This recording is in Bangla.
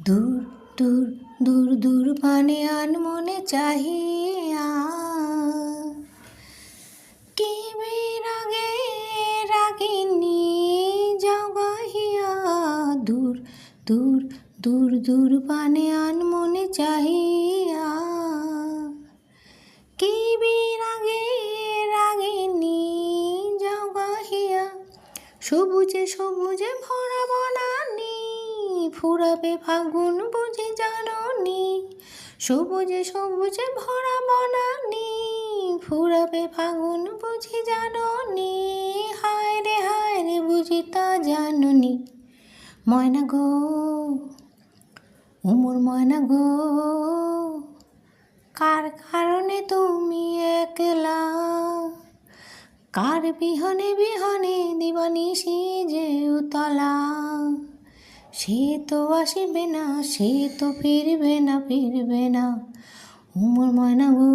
দূর দূর দূর দূর পানে আনমনে চাহিয়া কি বিরাগে রাগিনী জগাহিয়া দূর দূর দূর দূর পানে আনমনে চাহিয়া কি বিরাগে রাগিনী জগাহিয়া সবুজে সবুজে ভরা বনানি ফুরাবে ফাগুন বুঝি জাননি সবুজে সবুজে ভরা বনানি ফুরাবে ফাগুন বুঝি জাননি হায় রে বুঝি তা জাননি ময়না গো উমর ময়না গো কার কারণে তুমি একলা কার বিহনে বিহনে দিবানিশি যে উতলা সে তো আসিবে না সে তো ফিরবে না উমর ময়না গো